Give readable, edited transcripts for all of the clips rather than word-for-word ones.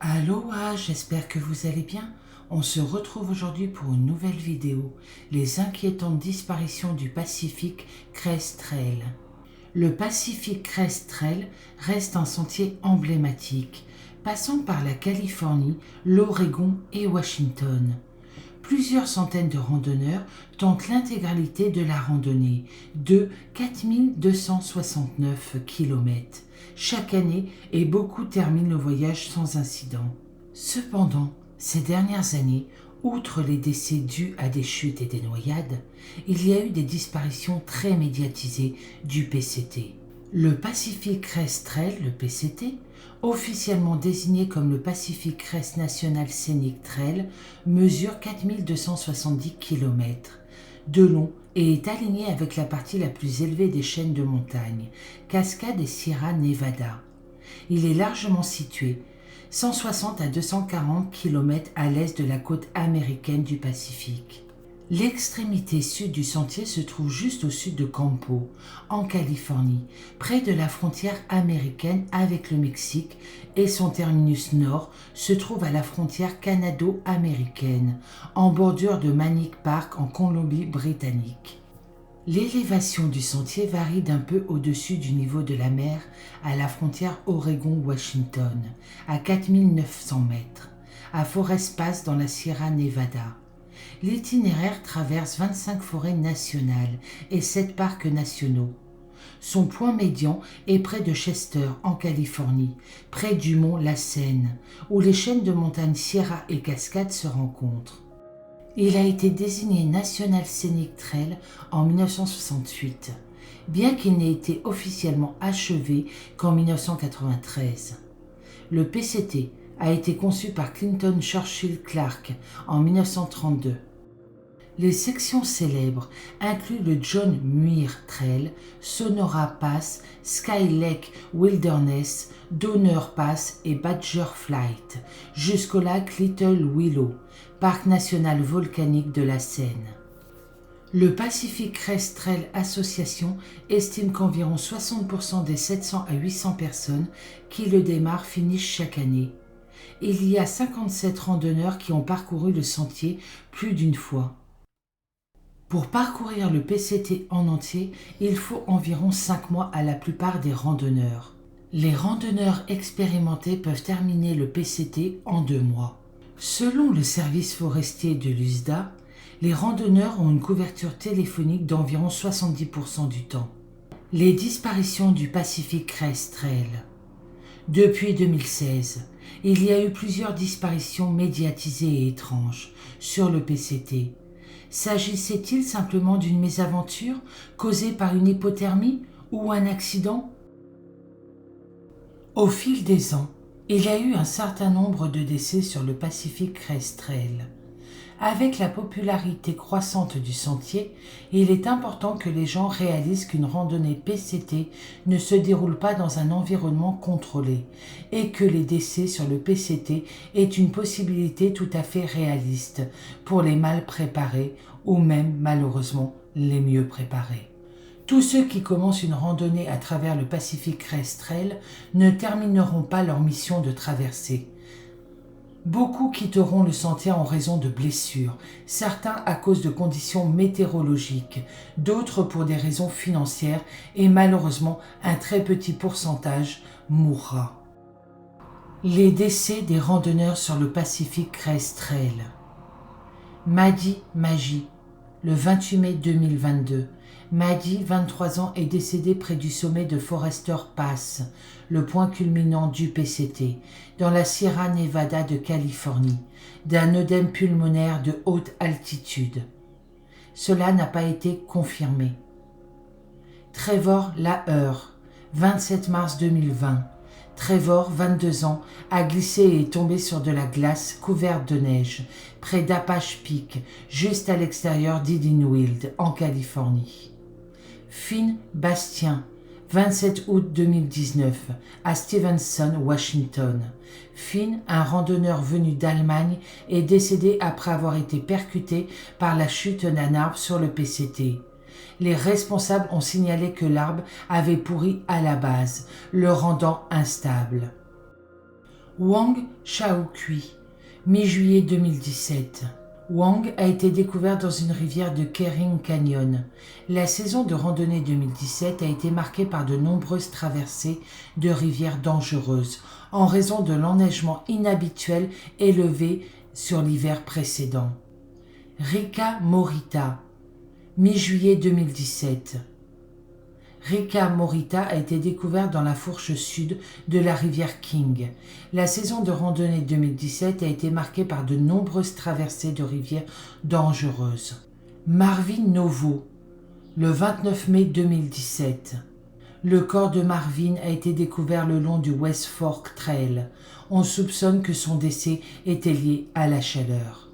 Aloha, j'espère que vous allez bien. On se retrouve aujourd'hui pour une nouvelle vidéo, les inquiétantes disparitions du Pacific Crest Trail. Le Pacific Crest Trail reste un sentier emblématique, passant par la Californie, l'Oregon et Washington. Plusieurs centaines de randonneurs tentent l'intégralité de la randonnée, de 4269 km chaque année, et beaucoup terminent le voyage sans incident. Cependant, ces dernières années, outre les décès dus à des chutes et des noyades, il y a eu des disparitions très médiatisées du PCT. Le Pacific Crest Trail, le PCT, officiellement désigné comme le Pacific Crest National Scenic Trail, mesure 4270 km de long et est aligné avec la partie la plus élevée des chaînes de montagnes, Cascade et Sierra Nevada. Il est largement situé 160 à 240 km à l'est de la côte américaine du Pacifique. L'extrémité sud du sentier se trouve juste au sud de Campo, en Californie, près de la frontière américaine avec le Mexique, et son terminus nord se trouve à la frontière canado-américaine, en bordure de Manic Park en Colombie-Britannique. L'élévation du sentier varie d'un peu au-dessus du niveau de la mer à la frontière Oregon-Washington, à 4900 mètres, à Forest Pass dans la Sierra Nevada. L'itinéraire traverse 25 forêts nationales et 7 parcs nationaux. Son point médian est près de Chester, en Californie, près du mont La Senne, où les chaînes de montagnes Sierra et Cascade se rencontrent. Il a été désigné National Scenic Trail en 1968, bien qu'il n'ait été officiellement achevé qu'en 1993. Le PCT a été conçu par Clinton Churchill Clark en 1932. Les sections célèbres incluent le John Muir Trail, Sonora Pass, Sky Lake Wilderness, Donner Pass et Badger Flight, jusqu'au lac Little Willow, parc national volcanique de la Seine. Le Pacific Crest Trail Association estime qu'environ 60% des 700 à 800 personnes qui le démarrent finissent chaque année. Il y a 57 randonneurs qui ont parcouru le sentier plus d'une fois. Pour parcourir le PCT en entier, il faut environ 5 mois à la plupart des randonneurs. Les randonneurs expérimentés peuvent terminer le PCT en 2 mois. Selon le service forestier de l'USDA, les randonneurs ont une couverture téléphonique d'environ 70% du temps. Les disparitions du Pacific Crest Trail. Depuis 2016, il y a eu plusieurs disparitions médiatisées et étranges sur le PCT. S'agissait-il simplement d'une mésaventure causée par une hypothermie ou un accident? Au fil des ans, il y a eu un certain nombre de décès sur le Pacific Crest Trail. Avec la popularité croissante du sentier, il est important que les gens réalisent qu'une randonnée PCT ne se déroule pas dans un environnement contrôlé et que les décès sur le PCT est une possibilité tout à fait réaliste pour les mal préparés ou même malheureusement les mieux préparés. Tous ceux qui commencent une randonnée à travers le Pacific Crest Trail ne termineront pas leur mission de traversée. Beaucoup quitteront le sentier en raison de blessures, certains à cause de conditions météorologiques, d'autres pour des raisons financières et malheureusement un très petit pourcentage mourra. Les décès des randonneurs sur le Pacific Crest Trail. Madi Magi, le 28 mai 2022. Madi, 23 ans, est décédé près du sommet de Forester Pass, le point culminant du PCT, dans la Sierra Nevada de Californie, d'un œdème pulmonaire de haute altitude. Cela n'a pas été confirmé. Trevor Laher, 27 mars 2020. Trevor, 22 ans, a glissé et est tombé sur de la glace couverte de neige, près d'Apache Peak, juste à l'extérieur d'Idlewild, en Californie. Finn Bastien, 27 août 2019, à Stevenson, Washington. Finn, un randonneur venu d'Allemagne, est décédé après avoir été percuté par la chute d'un arbre sur le PCT. Les responsables ont signalé que l'arbre avait pourri à la base, le rendant instable. Wang Shaokui, mi-juillet 2017. Wang a été découvert dans une rivière de Kering Canyon. La saison de randonnée 2017 a été marquée par de nombreuses traversées de rivières dangereuses en raison de l'enneigement inhabituel élevé sur l'hiver précédent. Rika Morita, mi-juillet 2017. Rika Morita a été découvert dans la fourche sud de la rivière King. La saison de randonnée 2017 a été marquée par de nombreuses traversées de rivières dangereuses. Marvin Novo, le 29 mai 2017. Le corps de Marvin a été découvert le long du West Fork Trail. On soupçonne que son décès était lié à la chaleur.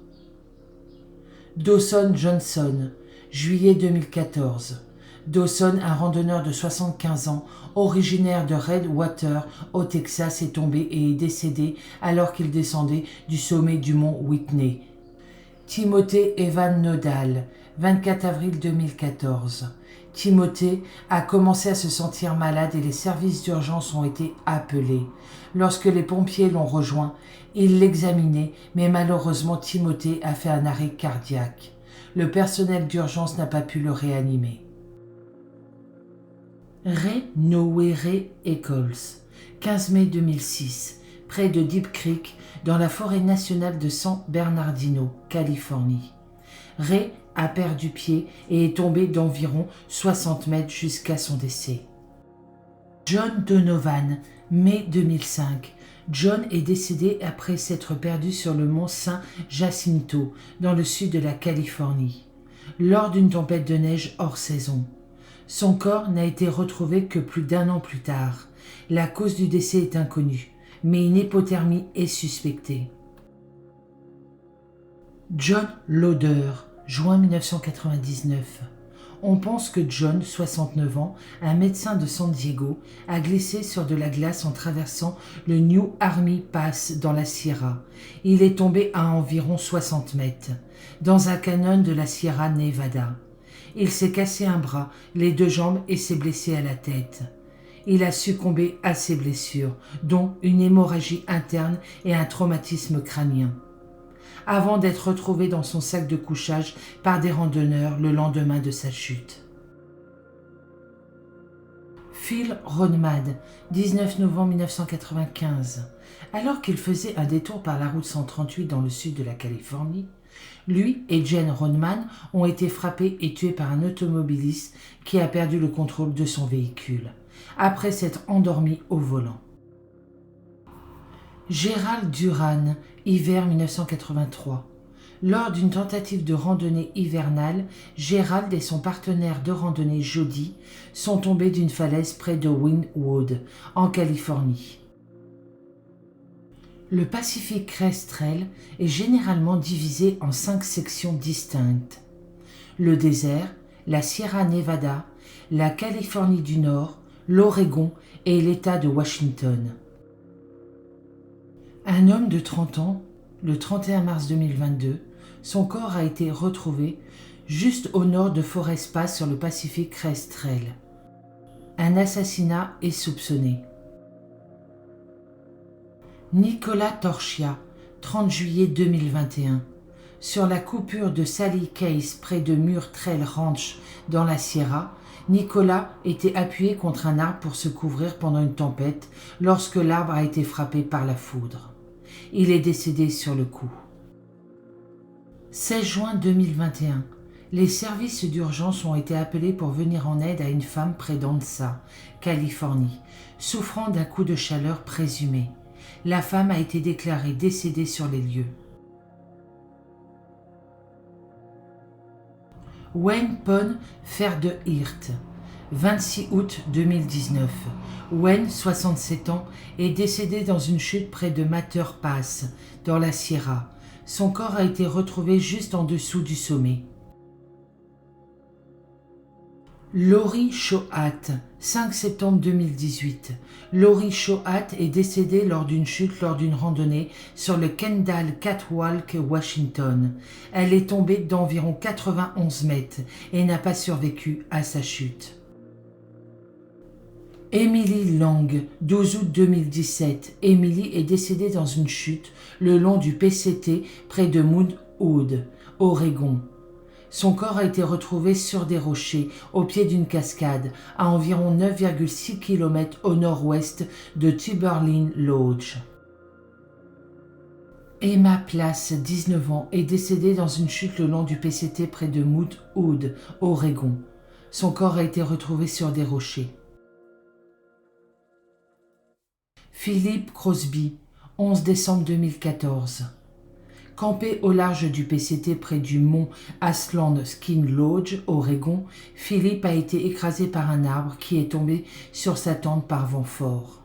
Dawson Johnson, juillet 2014. Dawson, un randonneur de 75 ans, originaire de Redwater, au Texas, est tombé et est décédé alors qu'il descendait du sommet du mont Whitney. Timothée Evan Nodal, 24 avril 2014. Timothée a commencé à se sentir malade et les services d'urgence ont été appelés. Lorsque les pompiers l'ont rejoint, ils l'examinaient, mais malheureusement Timothée a fait un arrêt cardiaque. Le personnel d'urgence n'a pas pu le réanimer. Ray Nowhere Eccles, 15 mai 2006, près de Deep Creek, dans la forêt nationale de San Bernardino, Californie. Ray a perdu pied et est tombé d'environ 60 mètres jusqu'à son décès. John Donovan, mai 2005. John est décédé après s'être perdu sur le mont San Jacinto, dans le sud de la Californie, lors d'une tempête de neige hors saison. Son corps n'a été retrouvé que plus d'1 an plus tard. La cause du décès est inconnue, mais une hypothermie est suspectée. John Lauder, juin 1999. On pense que John, 69 ans, un médecin de San Diego, a glissé sur de la glace en traversant le New Army Pass dans la Sierra. Il est tombé à environ 60 mètres, dans un canyon de la Sierra Nevada. Il s'est cassé un bras, les 2 jambes et s'est blessé à la tête. Il a succombé à ses blessures, dont une hémorragie interne et un traumatisme crânien, avant d'être retrouvé dans son sac de couchage par des randonneurs le lendemain de sa chute. Phil Rodman, 19 novembre 1995. Alors qu'il faisait un détour par la route 138 dans le sud de la Californie, lui et Jen Rodman ont été frappés et tués par un automobiliste qui a perdu le contrôle de son véhicule, après s'être endormi au volant. Gérald Duran, hiver 1983. Lors d'une tentative de randonnée hivernale, Gérald et son partenaire de randonnée Jody sont tombés d'une falaise près de Wynwood, en Californie. Le Pacific Crest Trail est généralement divisé en 5 sections distinctes. Le désert, la Sierra Nevada, la Californie du Nord, l'Oregon et l'État de Washington. Un homme de 30 ans, le 31 mars 2022, son corps a été retrouvé juste au nord de Forest Pass sur le Pacific Crest Trail. Un assassinat est soupçonné. Nicolas Torchia, 30 juillet 2021. Sur la coupure de Sally Case près de Muir Trail Ranch dans la Sierra, Nicolas était appuyé contre un arbre pour se couvrir pendant une tempête lorsque l'arbre a été frappé par la foudre. Il est décédé sur le coup. 16 juin 2021. Les services d'urgence ont été appelés pour venir en aide à une femme près d'Ansa, Californie, souffrant d'un coup de chaleur présumé. La femme a été déclarée décédée sur les lieux. Wayne Pon Fer de Hirt, 26 août 2019. Wayne, 67 ans, est décédé dans une chute près de Mather Pass, dans la Sierra. Son corps a été retrouvé juste en dessous du sommet. Lori Shohat, 5 septembre 2018. Lori Shohat est décédée lors d'une chute lors d'une randonnée sur le Kendall Catwalk, Washington. Elle est tombée d'environ 91 mètres et n'a pas survécu à sa chute. Emily Lang, 12 août 2017. Emily est décédée dans une chute le long du PCT près de Mount Hood, Oregon. Son corps a été retrouvé sur des rochers, au pied d'une cascade, à environ 9,6 km au nord-ouest de Tuberlin Lodge. Emma Place, 19 ans, est décédée dans une chute le long du PCT près de Mount Hood, Oregon. Son corps a été retrouvé sur des rochers. Philip Crosby, 11 décembre 2014. Campé au large du PCT près du mont Ashland Ski Lodge, Oregon, Philip a été écrasé par un arbre qui est tombé sur sa tente par vent fort.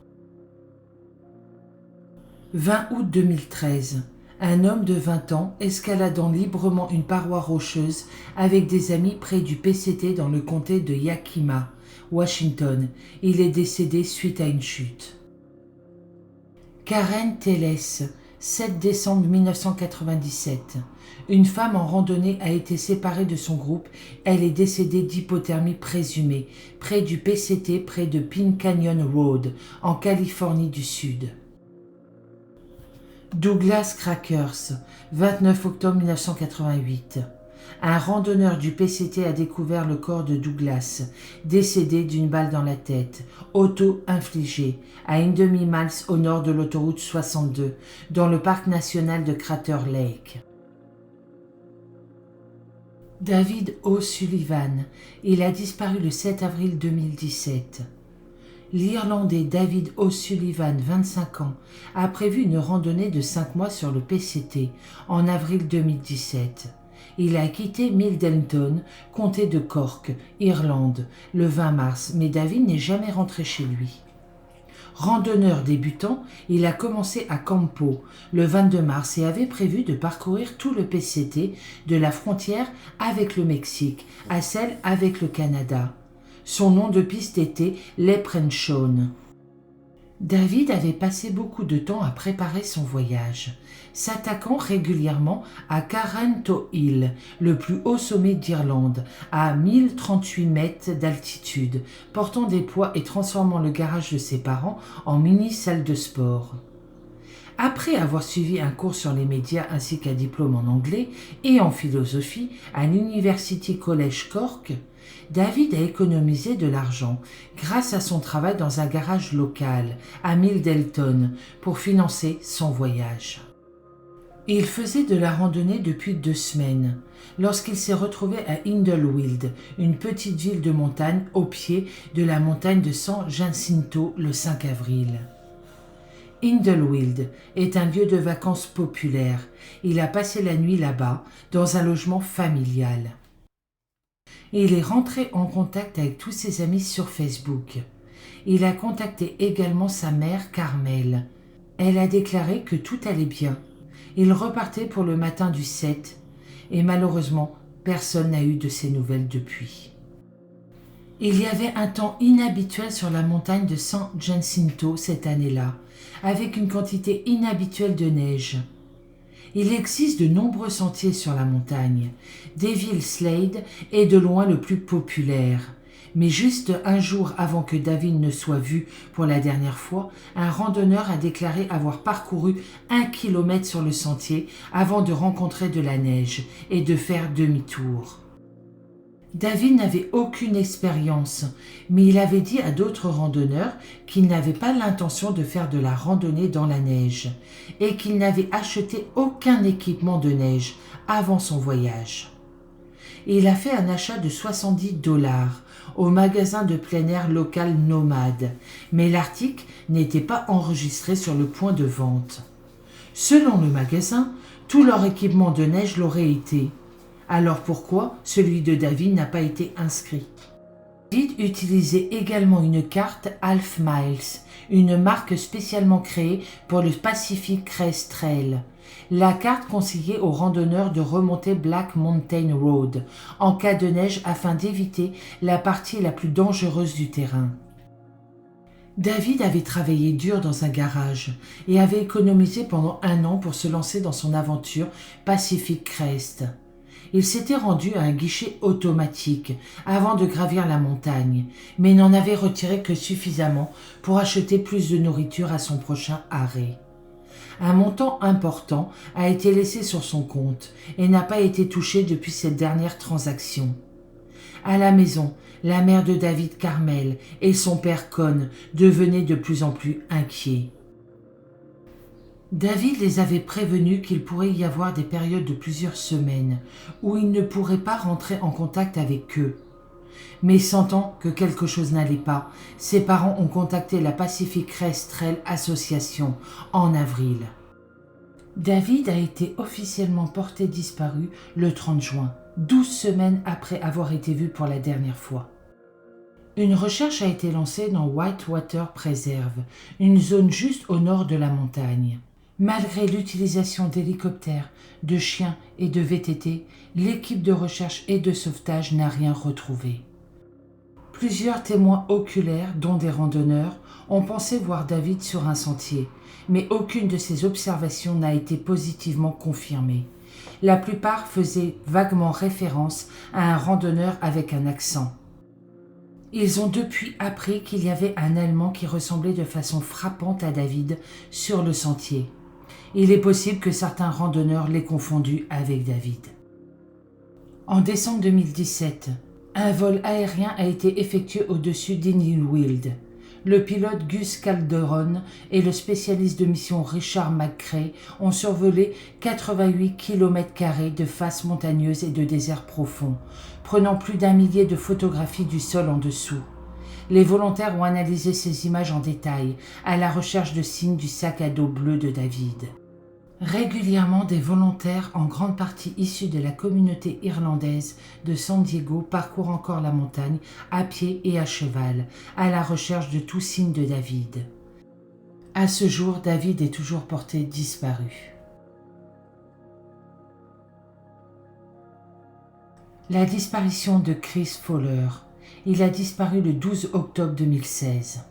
20 août 2013. Un homme de 20 ans escaladant librement une paroi rocheuse avec des amis près du PCT dans le comté de Yakima, Washington. Il est décédé suite à une chute. Karen Telles, 7 décembre 1997. Une femme en randonnée a été séparée de son groupe. Elle est décédée d'hypothermie présumée près du PCT près de Pine Canyon Road, en Californie du Sud. Douglas Crackers, 29 octobre 1988. Un randonneur du PCT a découvert le corps de Douglas, décédé d'une balle dans la tête, auto-infligée, à une demi-miles au nord de l'autoroute 62, dans le parc national de Crater Lake. David O'Sullivan, il a disparu le 7 avril 2017. L'Irlandais David O'Sullivan, 25 ans, a prévu une randonnée de 5 mois sur le PCT en avril 2017. Il a quitté Middleton, comté de Cork, Irlande, le 20 mars, mais David n'est jamais rentré chez lui. Randonneur débutant, il a commencé à Campo le 22 mars et avait prévu de parcourir tout le PCT de la frontière avec le Mexique à celle avec le Canada. Son nom de piste était Leprechaun. David avait passé beaucoup de temps à préparer son voyage, s'attaquant régulièrement à Caranto Hill, le plus haut sommet d'Irlande, à 1038 mètres d'altitude, portant des poids et transformant le garage de ses parents en mini-salle de sport. Après avoir suivi un cours sur les médias ainsi qu'un diplôme en anglais et en philosophie à l'University College Cork, David a économisé de l'argent grâce à son travail dans un garage local à Middleton pour financer son voyage. Il faisait de la randonnée depuis 2 semaines lorsqu'il s'est retrouvé à Idlewild, une petite ville de montagne au pied de la montagne de San Jacinto le 5 avril. Idlewild est un lieu de vacances populaire. Il a passé la nuit là-bas, dans un logement familial. Il est rentré en contact avec tous ses amis sur Facebook. Il a contacté également sa mère Carmel. Elle a déclaré que tout allait bien. Il repartait pour le matin du 7 et malheureusement, personne n'a eu de ses nouvelles depuis. Il y avait un temps inhabituel sur la montagne de San Jacinto cette année-là, avec une quantité inhabituelle de neige. Il existe de nombreux sentiers sur la montagne. Devil Slade est de loin le plus populaire. Mais juste un jour avant que David ne soit vu pour la dernière fois, un randonneur a déclaré avoir parcouru 1 kilomètre sur le sentier avant de rencontrer de la neige et de faire demi-tour. David n'avait aucune expérience, mais il avait dit à d'autres randonneurs qu'il n'avait pas l'intention de faire de la randonnée dans la neige et qu'il n'avait acheté aucun équipement de neige avant son voyage. Il a fait un achat de $70 au magasin de plein air local Nomade, mais l'article n'était pas enregistré sur le point de vente. Selon le magasin, tout leur équipement de neige l'aurait été. Alors pourquoi celui de David n'a pas été inscrit? David utilisait également une carte Half Miles, une marque spécialement créée pour le Pacific Crest Trail. La carte conseillait aux randonneurs de remonter Black Mountain Road en cas de neige afin d'éviter la partie la plus dangereuse du terrain. David avait travaillé dur dans un garage et avait économisé pendant 1 an pour se lancer dans son aventure Pacific Crest. Il s'était rendu à un guichet automatique avant de gravir la montagne, mais n'en avait retiré que suffisamment pour acheter plus de nourriture à son prochain arrêt. Un montant important a été laissé sur son compte et n'a pas été touché depuis cette dernière transaction. À la maison, la mère de David, Carmel, et son père Con devenaient de plus en plus inquiets. David les avait prévenus qu'il pourrait y avoir des périodes de plusieurs semaines où il ne pourrait pas rentrer en contact avec eux. Mais sentant que quelque chose n'allait pas, ses parents ont contacté la Pacific Crest Trail Association en avril. David a été officiellement porté disparu le 30 juin, 12 semaines après avoir été vu pour la dernière fois. Une recherche a été lancée dans Whitewater Preserve, une zone juste au nord de la montagne. Malgré l'utilisation d'hélicoptères, de chiens et de VTT, l'équipe de recherche et de sauvetage n'a rien retrouvé. Plusieurs témoins oculaires, dont des randonneurs, ont pensé voir David sur un sentier, mais aucune de ces observations n'a été positivement confirmée. La plupart faisaient vaguement référence à un randonneur avec un accent. Ils ont depuis appris qu'il y avait un Allemand qui ressemblait de façon frappante à David sur le sentier. Il est possible que certains randonneurs l'aient confondu avec David. En décembre 2017, un vol aérien a été effectué au-dessus d'Inywild. Le pilote Gus Calderon et le spécialiste de mission Richard McCrae ont survolé 88 km² de faces montagneuses et de déserts profonds, prenant plus d'1 millier de photographies du sol en dessous. Les volontaires ont analysé ces images en détail, à la recherche de signes du sac à dos bleu de David. Régulièrement, des volontaires, en grande partie issus de la communauté irlandaise de San Diego, parcourent encore la montagne à pied et à cheval, à la recherche de tout signe de David. À ce jour, David est toujours porté disparu. La disparition de Chris Fowler. Il a disparu le 12 octobre 2016.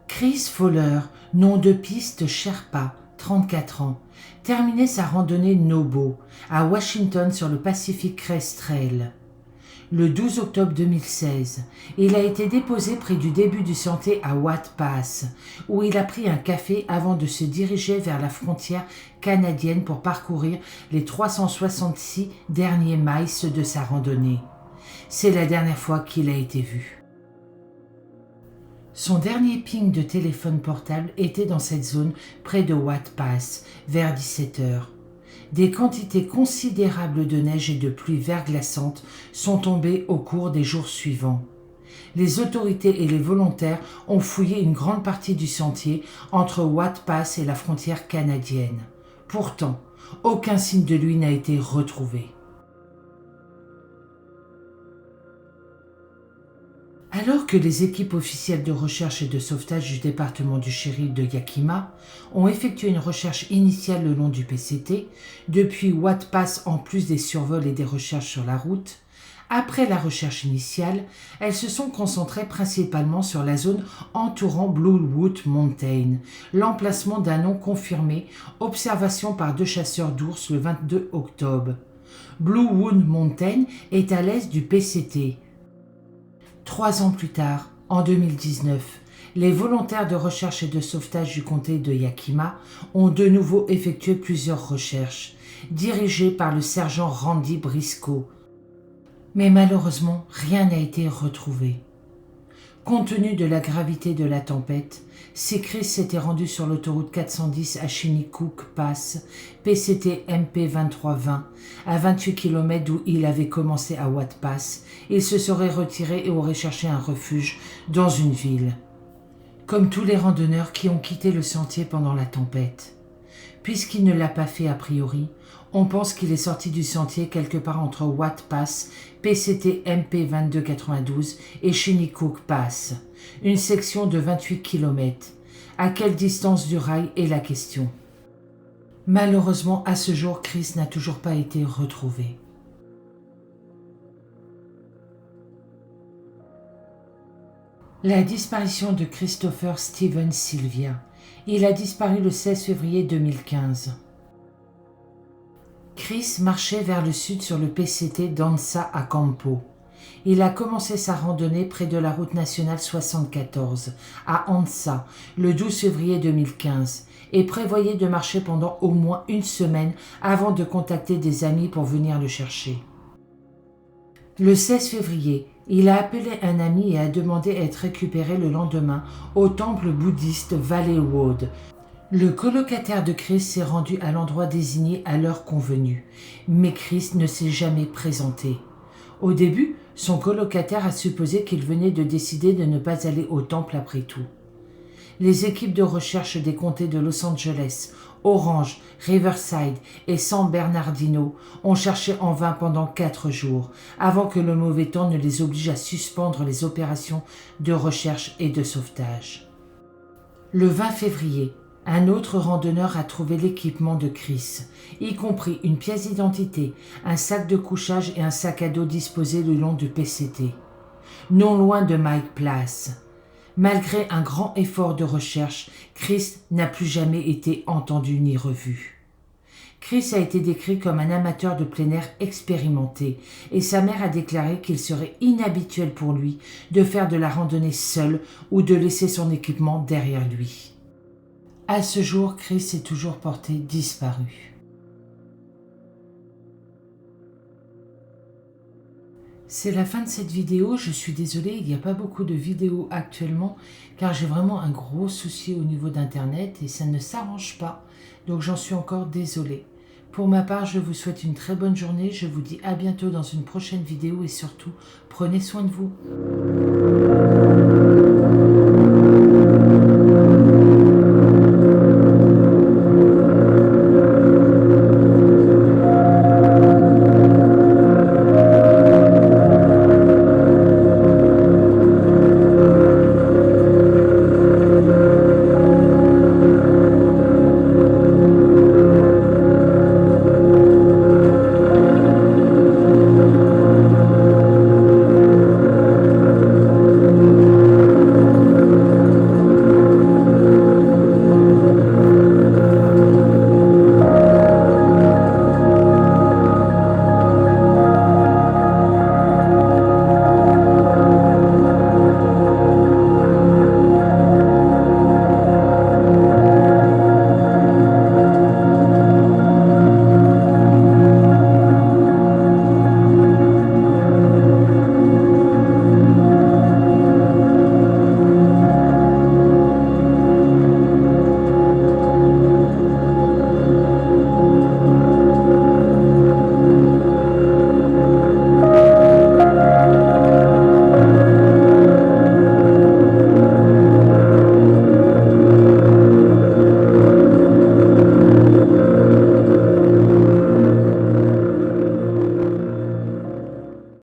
Chris Fowler, nom de piste Sherpa, 34 ans, terminait sa randonnée Nobo à Washington sur le Pacific Crest Trail. Le 12 octobre 2016, il a été déposé près du début du sentier à Watt Pass, où il a pris un café avant de se diriger vers la frontière canadienne pour parcourir les 366 derniers miles de sa randonnée. C'est la dernière fois qu'il a été vu. Son dernier ping de téléphone portable était dans cette zone près de Watt Pass, vers 17h. Des quantités considérables de neige et de pluie verglaçante sont tombées au cours des jours suivants. Les autorités et les volontaires ont fouillé une grande partie du sentier entre Watt Pass et la frontière canadienne. Pourtant, aucun signe de lui n'a été retrouvé. Alors que les équipes officielles de recherche et de sauvetage du département du shérif de Yakima ont effectué une recherche initiale le long du PCT, depuis Watt Pass en plus des survols et des recherches sur la route, après la recherche initiale, elles se sont concentrées principalement sur la zone entourant Bluewood Mountain, l'emplacement d'un nom confirmé, observation par 2 chasseurs d'ours le 22 octobre. Bluewood Mountain est à l'est du PCT. 3 ans plus tard, en 2019, les volontaires de recherche et de sauvetage du comté de Yakima ont de nouveau effectué plusieurs recherches, dirigées par le sergent Randy Briscoe. Mais malheureusement, rien n'a été retrouvé. Compte tenu de la gravité de la tempête, si Chris s'était rendu sur l'autoroute 410 à Shinnecock Pass, PCT MP 2320, à 28 km d'où il avait commencé à Watt Pass, il se serait retiré et aurait cherché un refuge dans une ville. Comme tous les randonneurs qui ont quitté le sentier pendant la tempête. Puisqu'il ne l'a pas fait a priori, on pense qu'il est sorti du sentier quelque part entre Watt Pass, PCT MP 2292 et Shinnecock Pass, une section de 28 km. À quelle distance du rail est la question. Malheureusement, à ce jour, Chris n'a toujours pas été retrouvé. La disparition de Christopher Steven Sylvia. Il a disparu le 16 février 2015. Chris marchait vers le sud sur le PCT d'Ansa à Campo. Il a commencé sa randonnée près de la route nationale 74 à Ansa le 12 février 2015 et prévoyait de marcher pendant au moins une semaine avant de contacter des amis pour venir le chercher. Le 16 février, il a appelé un ami et a demandé à être récupéré le lendemain au temple bouddhiste Valley Road. Le colocataire de Chris s'est rendu à l'endroit désigné à l'heure convenue, mais Chris ne s'est jamais présenté. Au début, son colocataire a supposé qu'il venait de décider de ne pas aller au temple après tout. Les équipes de recherche des comtés de Los Angeles, Orange, Riverside et San Bernardino ont cherché en vain pendant 4 jours, avant que le mauvais temps ne les oblige à suspendre les opérations de recherche et de sauvetage. Le 20 février, un autre randonneur a trouvé l'équipement de Chris, y compris une pièce d'identité, un sac de couchage et un sac à dos disposés le long du PCT, non loin de Mike Place. Malgré un grand effort de recherche, Chris n'a plus jamais été entendu ni revu. Chris a été décrit comme un amateur de plein air expérimenté et sa mère a déclaré qu'il serait inhabituel pour lui de faire de la randonnée seul ou de laisser son équipement derrière lui. À ce jour, Chris est toujours porté disparu. C'est la fin de cette vidéo, je suis désolée, il n'y a pas beaucoup de vidéos actuellement car j'ai vraiment un gros souci au niveau d'internet et ça ne s'arrange pas, donc j'en suis encore désolée. Pour ma part, je vous souhaite une très bonne journée, je vous dis à bientôt dans une prochaine vidéo et surtout, prenez soin de vous.